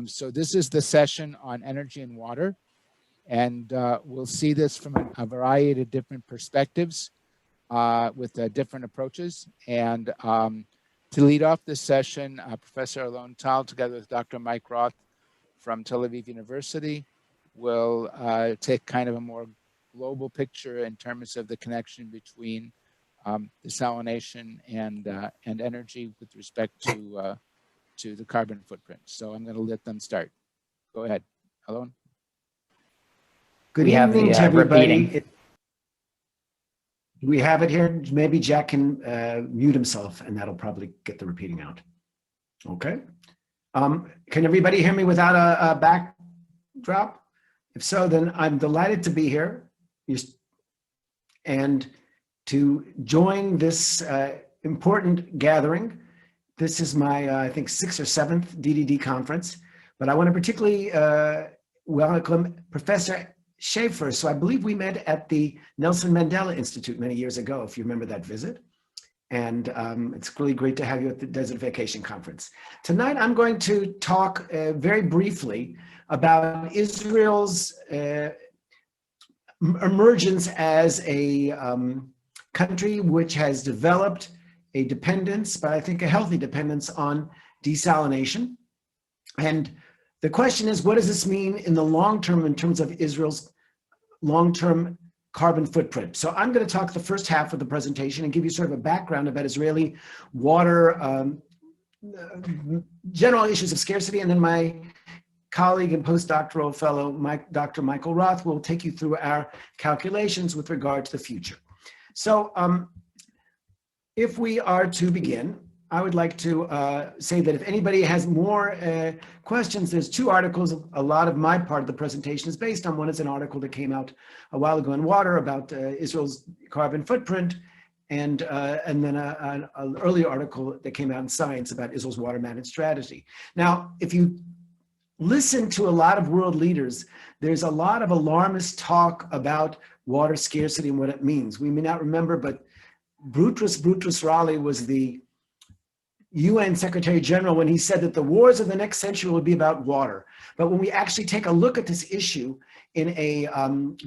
So this is the session on energy and water, and we'll see this from a variety of different perspectives with different approaches. And to lead off this session, Professor Alon Tal, together with Dr. Mike Roth from Tel Aviv University, will take kind of a more global picture in terms of the connection between desalination and energy with respect to the carbon footprint. So I'm going to let them start. Go ahead, Alon. Good evening to everybody. We have it here. Maybe Jack can mute himself, and that'll probably get the repeating out. Okay. Can everybody hear me without a backdrop? If so, then I'm delighted to be here and to join this important gathering. This is my, I think, 6th or 7th DDD conference, but I want to particularly welcome Professor Schaefer. So I believe we met at the Nelson Mandela Institute many years ago, if you remember that visit. And it's really great to have you at the Desertification Conference. Tonight, I'm going to talk very briefly about Israel's emergence as a country which has developed a dependence, but I think a healthy dependence on desalination. And the question is, what does this mean in the long term in terms of Israel's long-term carbon footprint? So I'm going to talk the first half of the presentation and give you sort of a background about Israeli water, general issues of scarcity, and then my colleague and postdoctoral fellow, Dr. Michael Roth, will take you through our calculations with regard to the future. So if we are to begin, I would like to say that if anybody has more questions, there's 2 articles. A lot of my part of the presentation is based on. One is an article that came out a while ago in Water about Israel's carbon footprint, and then an earlier article that came out in Science about Israel's water management strategy. Now, if you listen to a lot of world leaders, there's a lot of alarmist talk about water scarcity and what it means. We may not remember, but Boutros Ghali was the UN Secretary General when he said that the wars of the next century will be about water. But when we actually take a look at this issue in a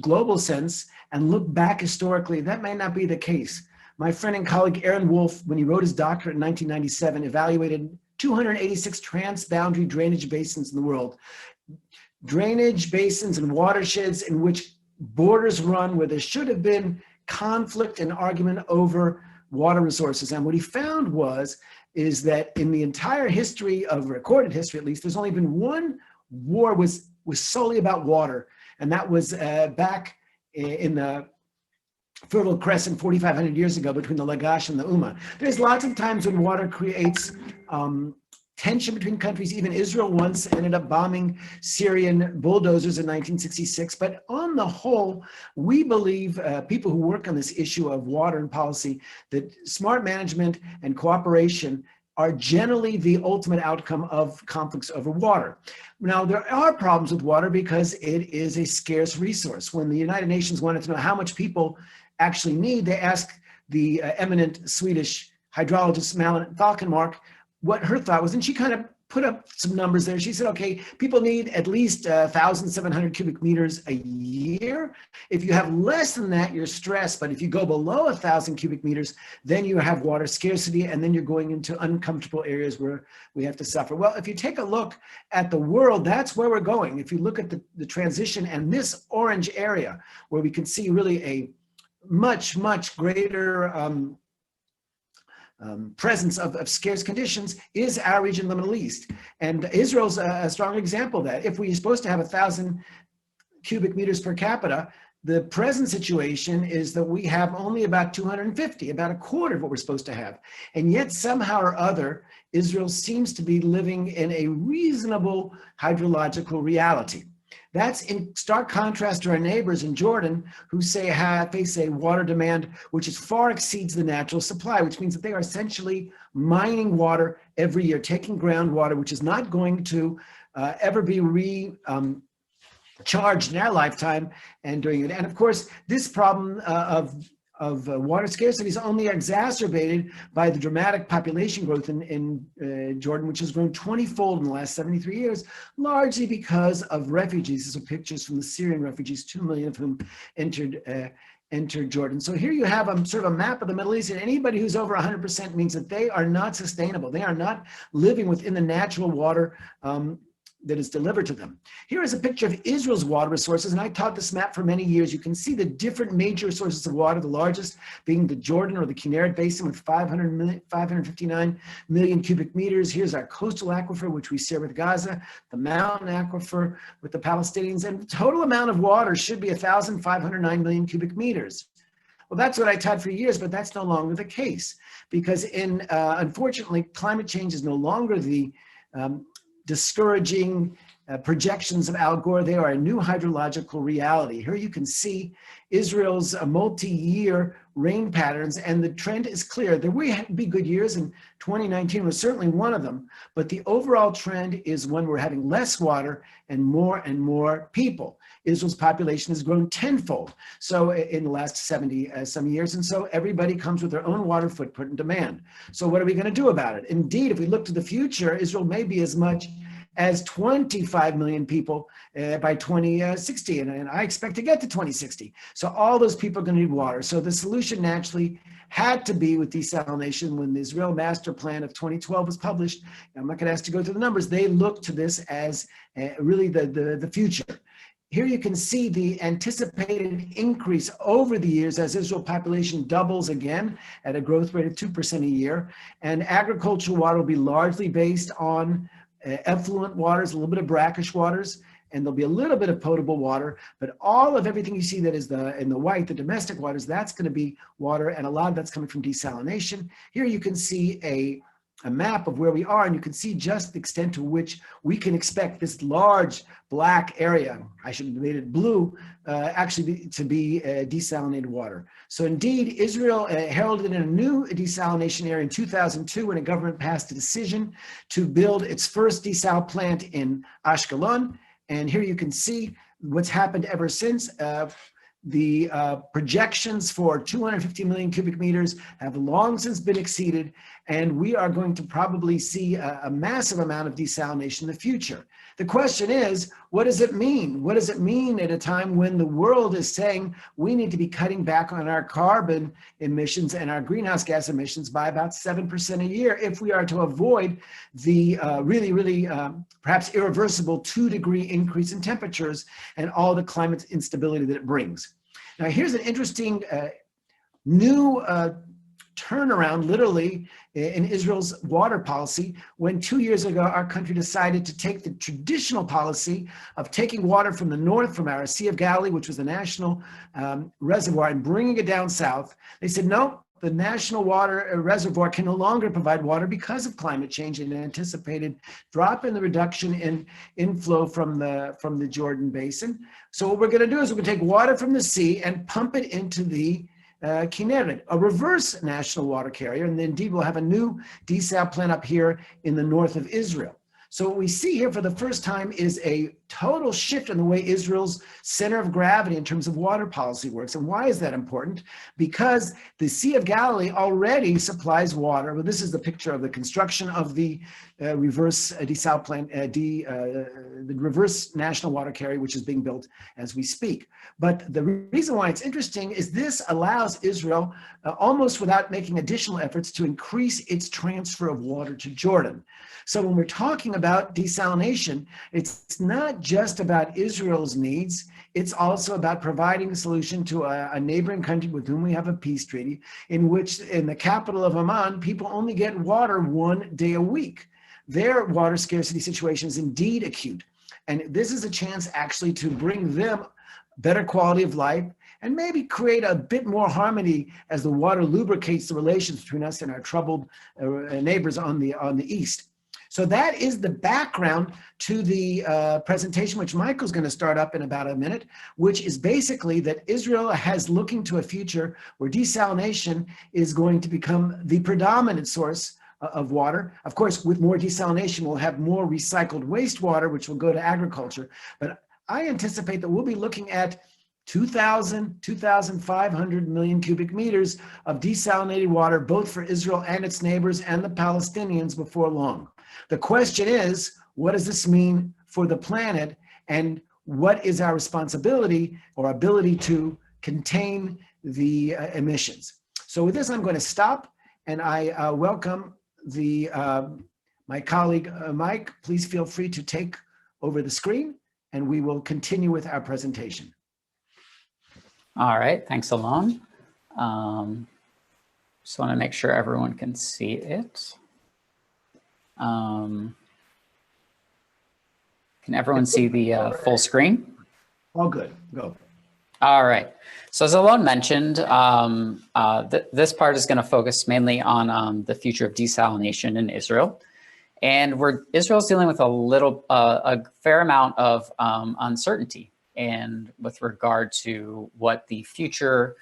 global sense and look back historically, that may not be the case. My friend and colleague Aaron Wolf, when he wrote his doctorate in 1997, evaluated 286 transboundary drainage basins in the world. Drainage basins and watersheds in which borders run where there should have been conflict and argument over water resources. And what he found is that in the entire history of recorded history, at least, there's only been one war was solely about water. And that was back in the Fertile Crescent 4,500 years ago between the Lagash and the Ummah. There's lots of times when water creates tension between countries. Even Israel once ended up bombing Syrian bulldozers in 1966. But on the whole, we believe, people who work on this issue of water and policy, that smart management and cooperation are generally the ultimate outcome of conflicts over water. Now, there are problems with water because it is a scarce resource. When the United Nations wanted to know how much people actually need, they asked the eminent Swedish hydrologist Malin Falkenmark what her thought was, and she kind of put up some numbers there. She said, okay, people need at least 1,700 cubic meters a year. If you have less than that, you're stressed. But if you go below 1,000 cubic meters, then you have water scarcity, and then you're going into uncomfortable areas where we have to suffer. Well, if you take a look at the world, that's where we're going. If you look at the transition and this orange area, where we can see really a much, much greater presence of scarce conditions, is our region of the Middle East. And Israel's a strong example of that. If we're supposed to have 1,000 cubic meters per capita, the present situation is that we have only about 250, about a quarter of what we're supposed to have. And yet somehow or other, Israel seems to be living in a reasonable hydrological reality. That's in stark contrast to our neighbors in Jordan, who face a water demand which far exceeds the natural supply, which means that they are essentially mining water every year, taking groundwater, which is not going to ever be recharged in our lifetime, and doing it. And of course, this problem of water scarcity is only exacerbated by the dramatic population growth in Jordan, which has grown 20-fold in the last 73 years, largely because of refugees. These are pictures from the Syrian refugees, 2 million of whom entered Jordan. So here you have sort of a map of the Middle East, and anybody who's over 100% means that they are not sustainable. They are not living within the natural water that is delivered to them. Here is a picture of Israel's water resources, and I taught this map for many years. You can see the different major sources of water, the largest being the Jordan or the Kinneret Basin with 559 million cubic meters. Here's our coastal aquifer, which we share with Gaza, the mountain aquifer with the Palestinians, and the total amount of water should be 1,509 million cubic meters. Well, that's what I taught for years, but that's no longer the case because unfortunately, climate change is no longer the discouraging projections of Al Gore. They are a new hydrological reality. Here you can see Israel's multi-year rain patterns, and the trend is clear. There will be good years, and 2019 was certainly one of them, but the overall trend is when we're having less water and more people. Israel's population has grown tenfold so in the last 70 some years, and so everybody comes with their own water footprint and demand. So what are we going to do about it? Indeed, if we look to the future, Israel may be as much as 25 million people by 2060, and I expect to get to 2060. So all those people are going to need water. So the solution naturally had to be with desalination. When the Israel Master Plan of 2012 was published, I'm not going to ask you to go through the numbers, they looked to this as really the future. Here you can see the anticipated increase over the years as Israel population doubles again at a growth rate of 2% a year. And agricultural water will be largely based on effluent waters, a little bit of brackish waters, and there'll be a little bit of potable water, but all of everything you see that is in the white, the domestic waters, that's going to be water, and a lot of that's coming from desalination. Here you can see a map of where we are, and you can see just the extent to which we can expect this large black area, I should have made it blue, to be desalinated water. So indeed, Israel heralded in a new desalination area in 2002 when a government passed a decision to build its first desal plant in Ashkelon. And here you can see what's happened ever since. The projections for 250 million cubic meters have long since been exceeded, and we are going to probably see a massive amount of desalination in the future. The question is, what does it mean? What does it mean at a time when the world is saying we need to be cutting back on our carbon emissions and our greenhouse gas emissions by about 7% a year if we are to avoid the really perhaps irreversible 2-degree increase in temperatures and all the climate instability that it brings? Now, here's an interesting new turnaround, literally, in Israel's water policy, when 2 years ago, our country decided to take the traditional policy of taking water from the north, from our Sea of Galilee, which was the national reservoir, and bringing it down south. They said, no, the national water reservoir can no longer provide water because of climate change and an anticipated drop in the reduction in inflow from the Jordan Basin. So what we're going to do is we're going to take water from the sea and pump it into the Kinneret, a reverse national water carrier, and indeed we'll have a new desal plant up here in the north of Israel. So what we see here for the first time is a total shift in the way Israel's center of gravity in terms of water policy works. And why is that important? Because the Sea of Galilee already supplies water. Well, this is the picture of the construction of the reverse desal plant, the reverse national water carrier, which is being built as we speak. But the reason why it's interesting is this allows Israel, almost without making additional efforts, to increase its transfer of water to Jordan. So when we're talking about desalination, it's not just about Israel's needs, it's also about providing a solution to a neighboring country with whom we have a peace treaty, in which in the capital of Amman, people only get water 1 day a week. Their water scarcity situation is indeed acute. And this is a chance actually to bring them better quality of life and maybe create a bit more harmony as the water lubricates the relations between us and our troubled neighbors on the east. So that is the background to the presentation, which Michael's going to start up in about a minute, which is basically that Israel has looking to a future where desalination is going to become the predominant source of water. Of course, with more desalination, we'll have more recycled wastewater, which will go to agriculture. But I anticipate that we'll be looking at 2,500 million cubic meters of desalinated water, both for Israel and its neighbors and the Palestinians before long. The question is, what does this mean for the planet, and what is our responsibility or ability to contain the emissions? So with this, I'm going to stop, and I welcome my colleague, Mike. Please feel free to take over the screen, and we will continue with our presentation. All right, thanks, Alon. Just want to make sure everyone can see it. Can everyone see the full screen? All good, go. All right. So as Alon mentioned, this part is going to focus mainly on the future of desalination in Israel. And Israel's dealing with a fair amount of uncertainty and with regard to what the future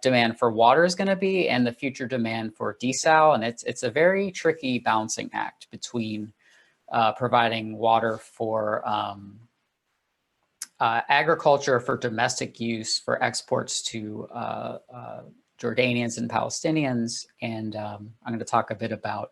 demand for water is going to be and the future demand for desal. And it's a very tricky balancing act between providing water for agriculture, for domestic use, for exports to Jordanians and Palestinians. And I'm going to talk a bit about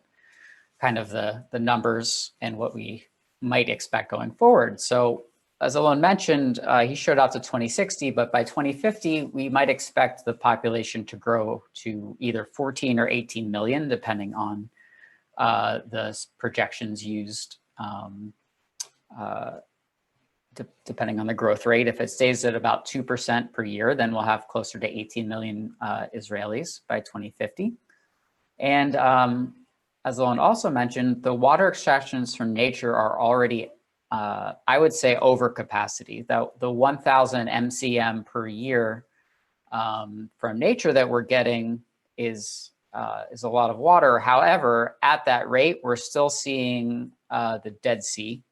kind of the numbers and what we might expect going forward. So as Alon mentioned, he showed out to 2060, but by 2050, we might expect the population to grow to either 14 or 18 million, depending on the projections used, depending on the growth rate. If it stays at about 2% per year, then we'll have closer to 18 million Israelis by 2050. And as Alon also mentioned, the water extractions from nature are already, I would say, over capacity. The 1,000 MCM per year from nature that we're getting is a lot of water. However, at that rate, we're still seeing the Dead Sea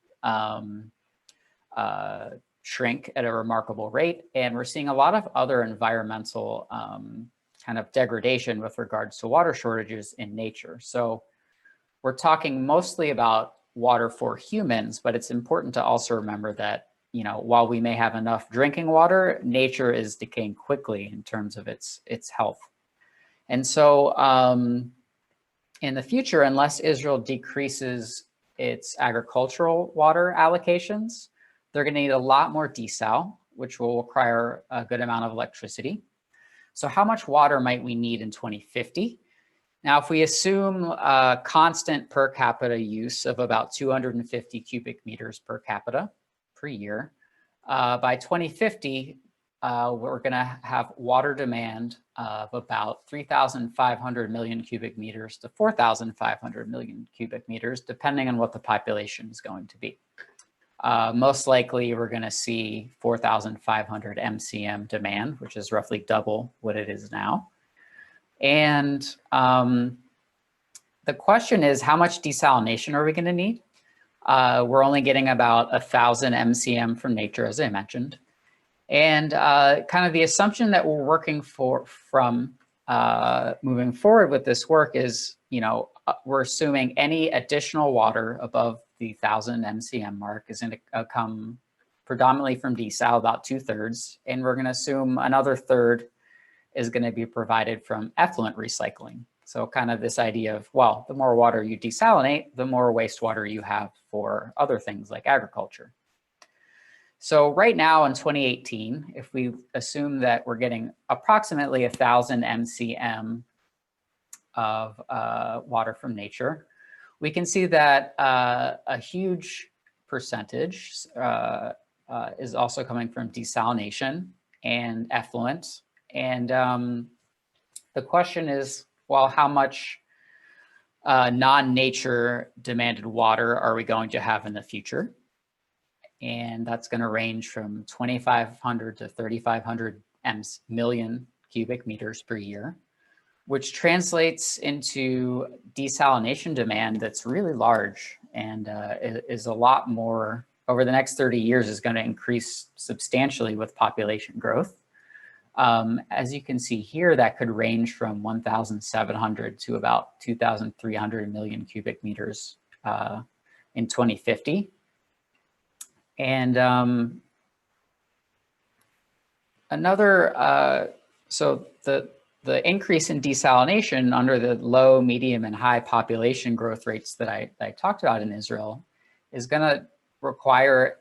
shrink at a remarkable rate. And we're seeing a lot of other environmental kind of degradation with regards to water shortages in nature. So we're talking mostly about water for humans, but it's important to also remember that, you know, while we may have enough drinking water, nature is decaying quickly in terms of its health. And so in the future, unless Israel decreases its agricultural water allocations, they're going to need a lot more desal, which will require a good amount of electricity. So how much water might we need in 2050? Now, if we assume constant per capita use of about 250 cubic meters per capita per year, by 2050, we're going to have water demand of about 3,500 million cubic meters to 4,500 million cubic meters, depending on what the population is going to be. Most likely, we're going to see 4,500 MCM demand, which is roughly double what it is now. And the question is, how much desalination are we going to need? We're only getting about 1,000 MCM from nature, as I mentioned. And kind of the assumption that we're working from moving forward with this work is, you know, we're assuming any additional water above the 1,000 MCM mark is going to come predominantly from desal, about 2/3, and we're going to assume another third is going to be provided from effluent recycling. So kind of this idea of, well, the more water you desalinate, the more wastewater you have for other things like agriculture. So right now in 2018, if we assume that we're getting approximately 1,000 MCM of water from nature, we can see that a huge percentage is also coming from desalination and effluent. And the question is, well, how much non-nature demanded water are we going to have in the future? And that's going to range from 2,500 to 3,500 million cubic meters per year, which translates into desalination demand that's really large and is a lot more, over the next 30 years, is going to increase substantially with population growth. As you can see here, that could range from 1,700 to about 2,300 million cubic meters in 2050. And Another, so the increase in desalination under the low, medium, and high population growth rates that I talked about in Israel is going to require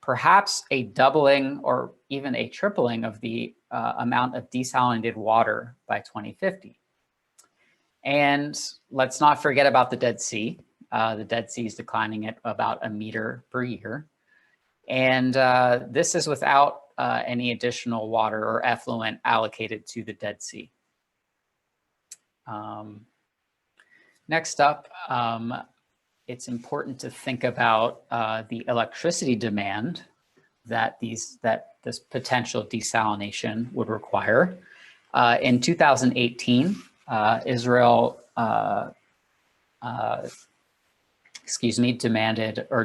perhaps a doubling or even a tripling of the amount of desalinated water by 2050. And let's not forget about the Dead Sea. The Dead Sea is declining at about 1 meter per year. And this is without any additional water or effluent allocated to the Dead Sea. Next up, it's important to think about the electricity demand that this potential desalination would require. In 2018, Israel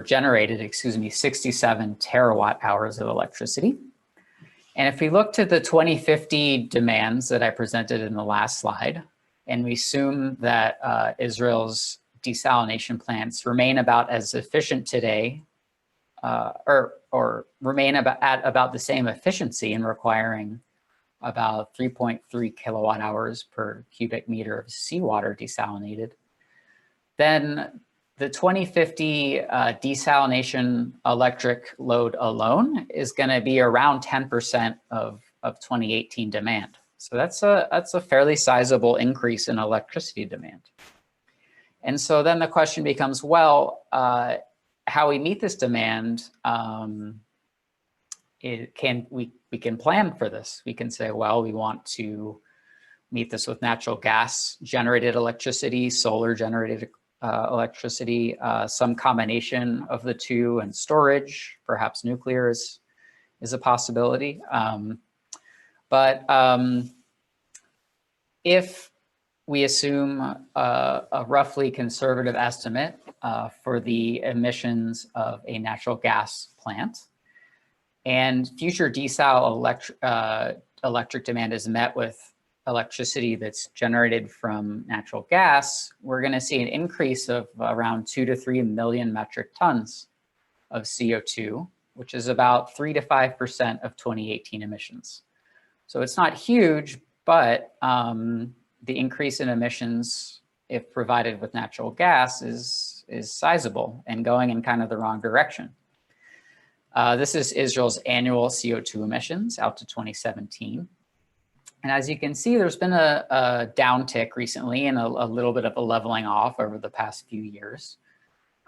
generated 67 terawatt hours of electricity. And if we look to the 2050 demands that I presented in the last slide, and we assume that Israel's desalination plants remain about as efficient today, or remain at about the same efficiency in requiring about 3.3 kilowatt hours per cubic meter of seawater desalinated, then the 2050 desalination electric load alone is going to be around 10% of 2018 demand. So that's a fairly sizable increase in electricity demand. And so then the question becomes, well, how we meet this demand, we can plan for this. We can say, well, we want to meet this with natural gas generated electricity, solar generated electricity, some combination of the two, and storage, perhaps nuclear is a possibility. But if we assume a roughly conservative estimate for the emissions of a natural gas plant, and future desal electric demand is met with electricity that's generated from natural gas, we're going to see an increase of around 2 to 3 million metric tons of CO2, which is about 3 to 5% of 2018 emissions. So it's not huge, but the increase in emissions, if provided with natural gas, is sizable and going in kind of the wrong direction. This is Israel's annual CO2 emissions out to 2017. And as you can see, there's been a downtick recently and a little bit of a leveling off over the past few years.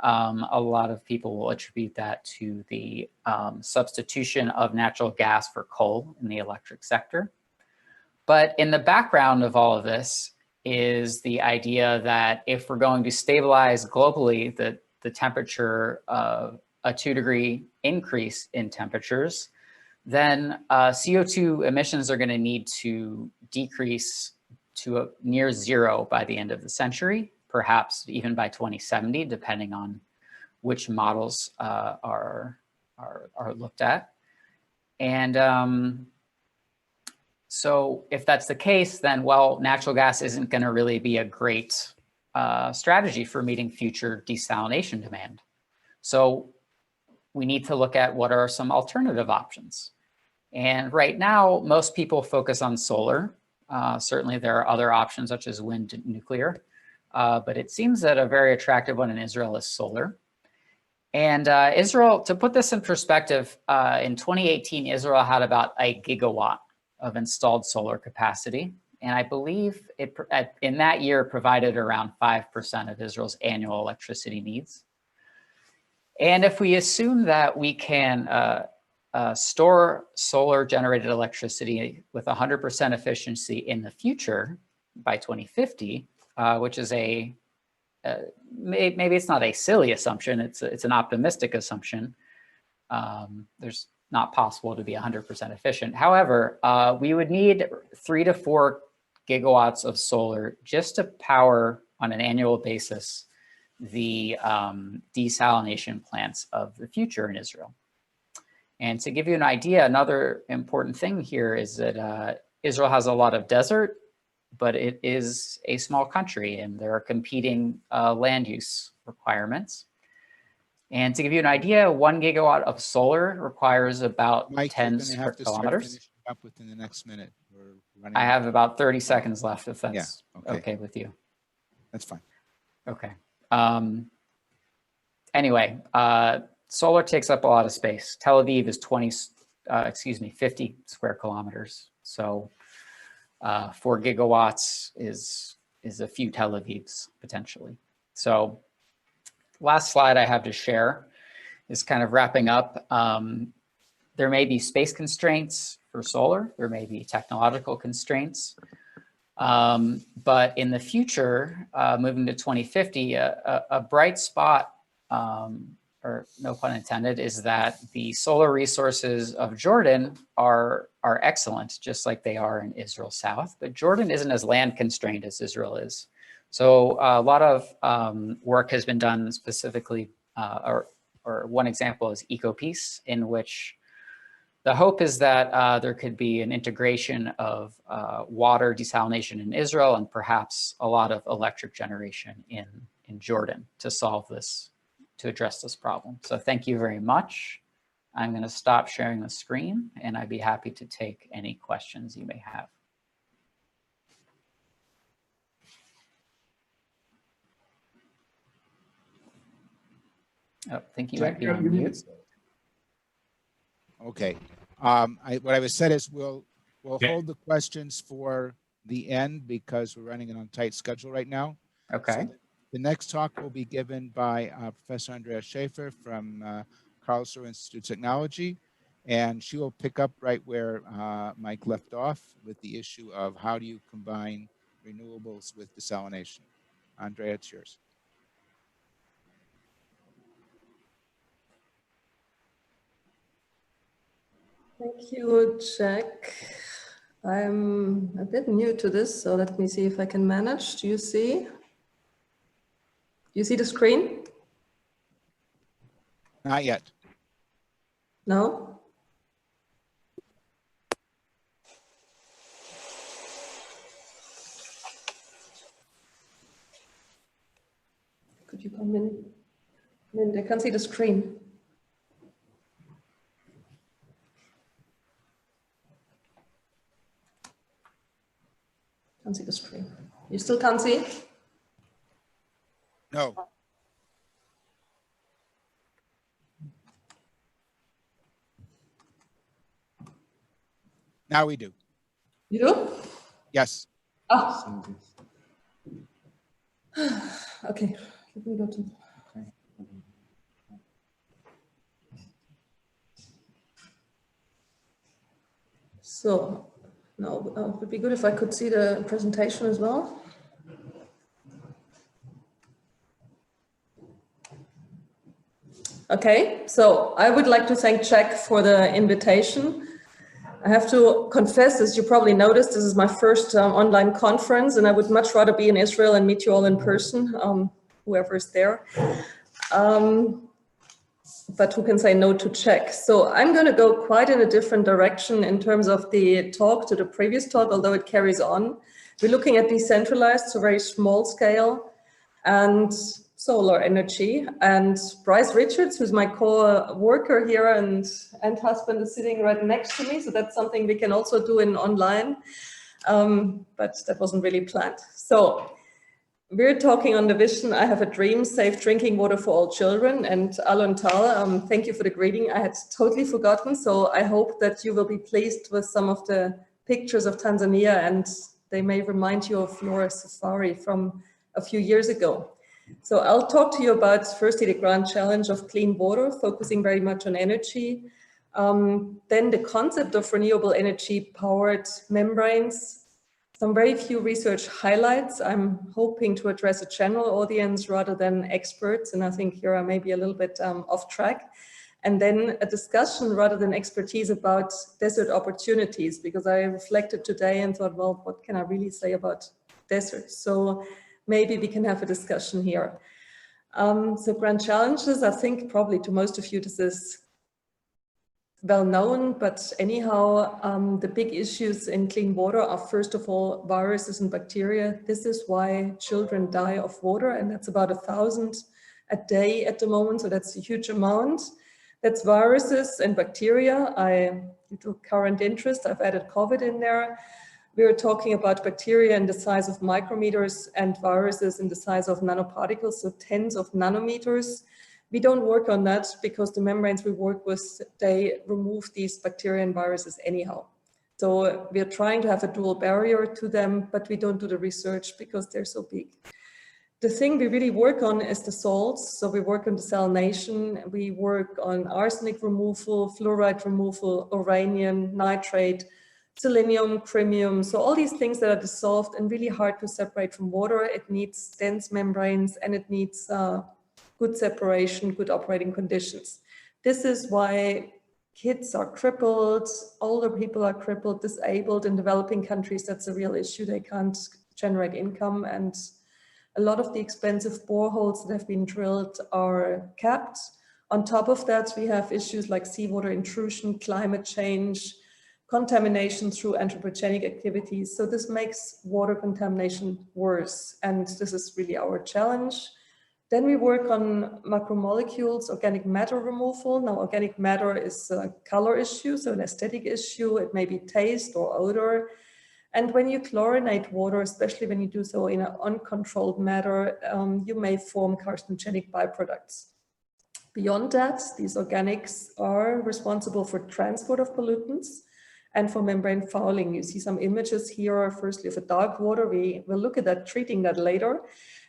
A lot of people will attribute that to the substitution of natural gas for coal in the electric sector. But in the background of all of this is the idea that if we're going to stabilize globally the temperature of a 2-degree increase in temperatures, then CO2 emissions are going to need to decrease to near zero by the end of the century, perhaps even by 2070, depending on which models are looked at. And so if that's the case, then, well, natural gas isn't going to really be a great strategy for meeting future desalination demand. So we need to look at what are some alternative options. And right now, most people focus on solar. Certainly there are other options such as wind and nuclear, but it seems that a very attractive one in Israel is solar. And Israel, to put this in perspective, in 2018, Israel had about 1 gigawatt of installed solar capacity. And I believe in that year provided around 5% of Israel's annual electricity needs. And if we assume that we can store solar generated electricity with 100% efficiency in the future by 2050, which is maybe it's not a silly assumption, it's an optimistic assumption. There's not possible to be 100% efficient. However, we would need 3 to 4 gigawatts of solar just to power on an annual basis the desalination plants of the future in Israel. And to give you an idea, another important thing here is that Israel has a lot of desert, but it is a small country and there are competing land use requirements. And to give you an idea, 1 gigawatt of solar requires about Mike, 10 you're gonna square have to start kilometers. finishing. up within the next minute? We're running I out. have about 30 seconds left, if that's okay. okay with you. That's fine. Okay. Anyway, solar takes up a lot of space. Tel Aviv is 50 square kilometers. So 4 gigawatts is a few Tel Avivs potentially. So last slide I have to share is kind of wrapping up. There may be space constraints for solar. There may be technological constraints. But in the future, moving to 2050, a bright spot, or no pun intended, is that the solar resources of Jordan are excellent, just like they are in Israel South. But Jordan isn't as land constrained as Israel is. So a lot of work has been done specifically, or one example is EcoPeace, in which the hope is that there could be an integration of water desalination in Israel and perhaps a lot of electric generation in Jordan to solve this, to address this problem. So thank you very much. I'm going to stop sharing the screen and I'd be happy to take any questions you may have. Oh, I think you might be on mute. Okay. What I was said is we'll hold the questions for the end because we're running on a tight schedule right now. Okay. So the next talk will be given by Professor Andrea Schaefer from Karlsruhe Institute of Technology, and she will pick up right where Mike left off with the issue of how do you combine renewables with desalination. Andrea, it's yours. Thank you, Jack. I'm a bit new to this, so let me see if I can manage. Do you see? You see the screen? Not yet. No? Could you come in? I can't see the screen. Can't see the screen. You still can't see? No. Now we do. You do? Yes. Oh. Okay, let me go to. So, no, it would be good if I could see the presentation as well. Okay, so I would like to thank Jack for the invitation. I have to confess, as you probably noticed, this is my first online conference, and I would much rather be in Israel and meet you all in person, whoever is there. But who can say no to Jack? So I'm going to go quite in a different direction in terms of the talk to the previous talk, although it carries on. We're looking at decentralized, so very small scale, and solar energy. And Bryce Richards, who's my co-worker here and husband, is sitting right next to me. So that's something we can also do in online, but that wasn't really planned. So we're talking on the vision, I have a dream, safe drinking water for all children. And Alon Tal, thank you for the greeting. I had totally forgotten. So I hope that you will be pleased with some of the pictures of Tanzania, and they may remind you of your safari from a few years ago. So I'll talk to you about firstly the grand challenge of clean water, focusing very much on energy. Then the concept of renewable energy powered membranes, some very few research highlights. I'm hoping to address a general audience rather than experts, and I think here I may be a little bit off track. And then a discussion rather than expertise about desert opportunities, because I reflected today and thought, well, what can I really say about deserts? So maybe we can have a discussion here. So grand challenges, I think probably to most of you this is well known, but anyhow, the big issues in clean water are first of all viruses and bacteria. This is why children die of water, and that's about 1,000 a day at the moment, so that's a huge amount. That's viruses and bacteria. Due to current interest, I've added COVID in there. We are talking about bacteria in the size of micrometers and viruses in the size of nanoparticles, so tens of nanometers. We don't work on that because the membranes we work with, they remove these bacteria and viruses anyhow. So we are trying to have a dual barrier to them, but we don't do the research because they're so big. The thing we really work on is the salts. So we work on desalination, we work on arsenic removal, fluoride removal, uranium, nitrate, selenium, chromium. So all these things that are dissolved and really hard to separate from water. It needs dense membranes and it needs good separation, good operating conditions. This is why kids are crippled, older people are crippled, disabled. In developing countries, that's a real issue. They can't generate income, and a lot of the expensive boreholes that have been drilled are capped. On top of that, we have issues like seawater intrusion, climate change, contamination through anthropogenic activities. So this makes water contamination worse, and this is really our challenge. Then we work on macromolecules, organic matter removal. Now, organic matter is a color issue, so an aesthetic issue. It may be taste or odor. And when you chlorinate water, especially when you do so in an uncontrolled manner, you may form carcinogenic byproducts. Beyond that, these organics are responsible for transport of pollutants and for membrane fouling. You see some images here, firstly of a dark water. We will look at that, treating that later.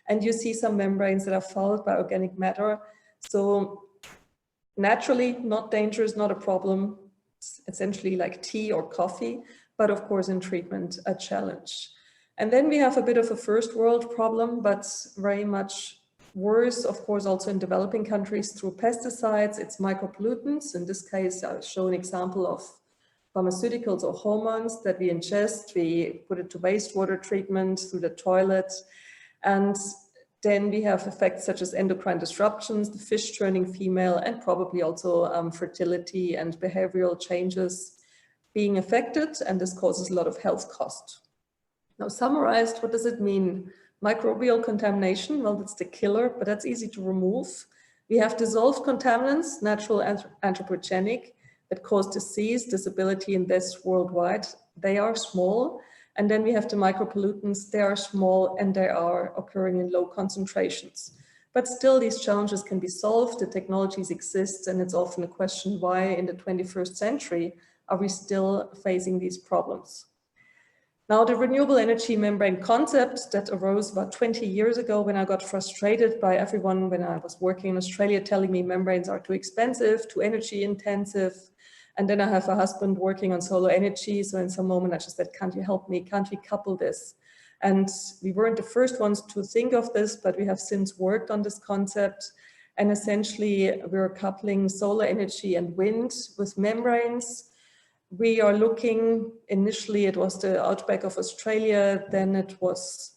And you see some membranes that are fouled by organic matter. So naturally, not dangerous, not a problem. It's essentially like tea or coffee, but of course in treatment, a challenge. And then we have a bit of a first world problem, but very much worse, of course, also in developing countries through pesticides. It's micropollutants. In this case, I'll show an example of pharmaceuticals or hormones that we ingest. We put it to wastewater treatment through the toilet. And then we have effects such as endocrine disruptions, the fish turning female, and probably also fertility and behavioral changes being affected. And this causes a lot of health cost. Now, summarized, what does it mean? Microbial contamination, well, that's the killer, but that's easy to remove. We have dissolved contaminants, natural and anthropogenic, that cause disease, disability, and deaths worldwide. They are small. And then we have the micropollutants. They are small and they are occurring in low concentrations. But still, these challenges can be solved. The technologies exist, and it's often a question why in the 21st century are we still facing these problems. Now, the renewable energy membrane concept that arose about 20 years ago when I got frustrated by everyone when I was working in Australia telling me membranes are too expensive, too energy intensive. And then I have a husband working on solar energy. So in some moment I just said, can't you help me? Can't we couple this? And we weren't the first ones to think of this, but we have since worked on this concept. And essentially we're coupling solar energy and wind with membranes. We are looking, initially it was the outback of Australia, then it was,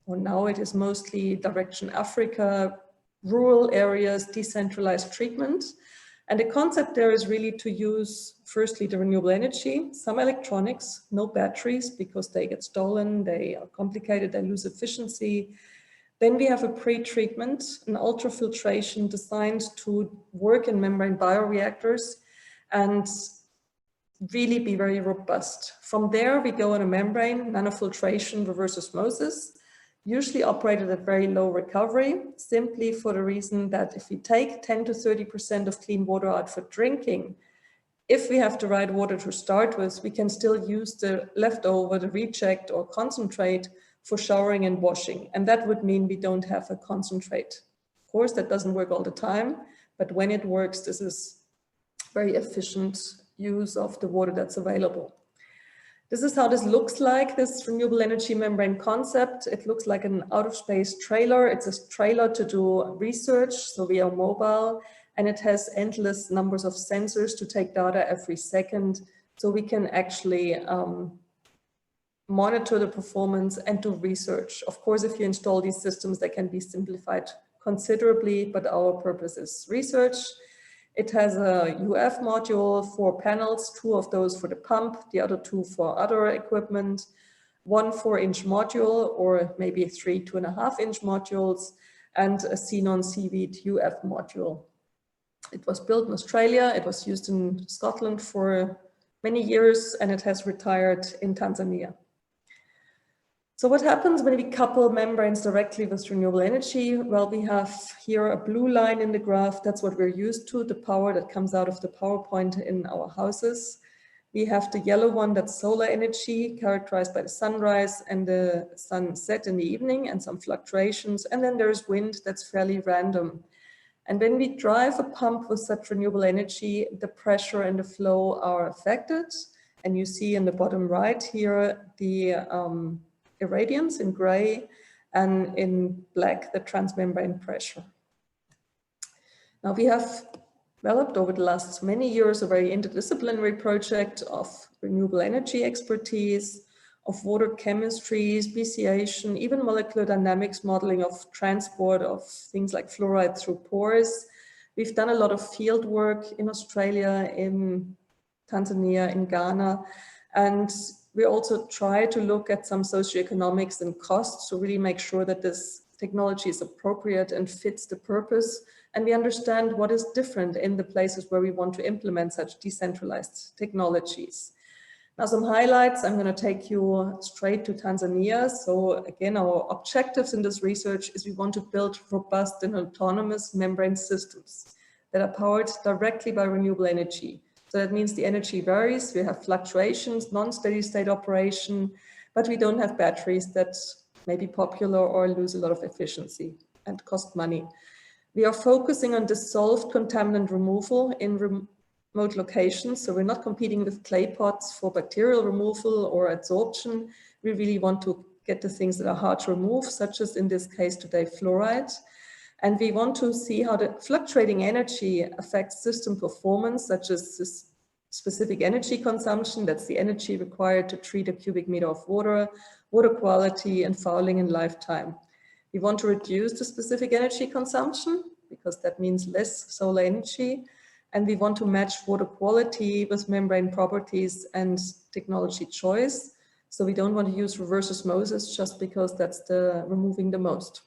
or now it is mostly direction Africa, rural areas, decentralized treatment. And the concept there is really to use, firstly, the renewable energy, some electronics, no batteries because they get stolen, they are complicated, they lose efficiency. Then we have a pre-treatment, an ultrafiltration designed to work in membrane bioreactors and really be very robust. From there, we go on a membrane, nanofiltration, reverse osmosis, usually operated at very low recovery, simply for the reason that if we take 10 to 30% of clean water out for drinking, if we have the right water to start with, we can still use the leftover, the reject or concentrate for showering and washing. And that would mean we don't have a concentrate. Of course, that doesn't work all the time, but when it works, this is very efficient use of the water that's available. This is how this looks like, this renewable energy membrane concept. It looks like an out-of-space trailer. It's a trailer to do research, so we are mobile, and it has endless numbers of sensors to take data every second, so we can actually monitor the performance and do research. Of course, if you install these systems, they can be simplified considerably, but our purpose is research. It has a UF module, 4 panels, 2 of those for the pump, the other 2 for other equipment, 1 4-inch module, or maybe 3 2.5-inch modules, and a xenon CVD UF module. It was built in Australia, it was used in Scotland for many years, and it has retired in Tanzania. So what happens when we couple membranes directly with renewable energy? Well, we have here a blue line in the graph. That's what we're used to, the power that comes out of the power point in our houses. We have the yellow one, that's solar energy, characterized by the sunrise and the sunset in the evening and some fluctuations. And then there's wind that's fairly random. And when we drive a pump with such renewable energy, the pressure and the flow are affected. And you see in the bottom right here, the irradiance in gray, and in black, the transmembrane pressure. Now we have developed over the last many years a very interdisciplinary project of renewable energy expertise, of water chemistry, speciation, even molecular dynamics modeling of transport of things like fluoride through pores. We've done a lot of field work in Australia, in Tanzania, in Ghana, and we also try to look at some socioeconomics and costs to really make sure that this technology is appropriate and fits the purpose. And we understand what is different in the places where we want to implement such decentralized technologies. Now, some highlights, I'm going to take you straight to Tanzania. So again, our objectives in this research is we want to build robust and autonomous membrane systems that are powered directly by renewable energy. So that means the energy varies, we have fluctuations, non-steady state operation, but we don't have batteries that may be popular or lose a lot of efficiency and cost money. We are focusing on dissolved contaminant removal in remote locations. So we're not competing with clay pots for bacterial removal or adsorption. We really want to get the things that are hard to remove, such as in this case today, fluoride. And we want to see how the fluctuating energy affects system performance, such as this specific energy consumption, that's the energy required to treat a cubic meter of water, water quality, and fouling in lifetime. We want to reduce the specific energy consumption, because that means less solar energy. And we want to match water quality with membrane properties and technology choice. So we don't want to use reverse osmosis just because that's removing the most.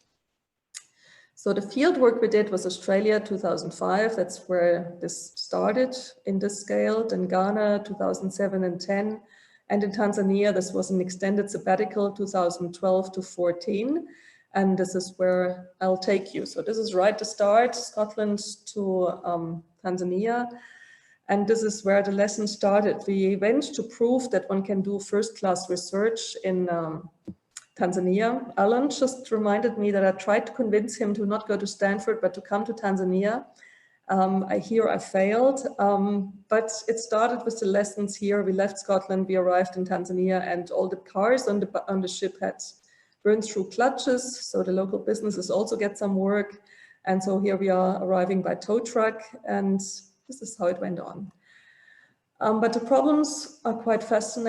So the field work we did was Australia 2005, that's where this started in this scale, then Ghana 2007 and 10, and in Tanzania this was an extended sabbatical 2012 to 14, and this is where I'll take you. So this is right to start, Scotland to Tanzania, and this is where the lesson started. We went to prove that one can do first-class research in Tanzania. Alan just reminded me that I tried to convince him to not go to Stanford, but to come to Tanzania. I hear I failed, but it started with the lessons here. We left Scotland, we arrived in Tanzania, and all the cars on the ship had burned through clutches, so the local businesses also get some work. And so here we are arriving by tow truck, and this is how it went on. But the problems are quite fascinating.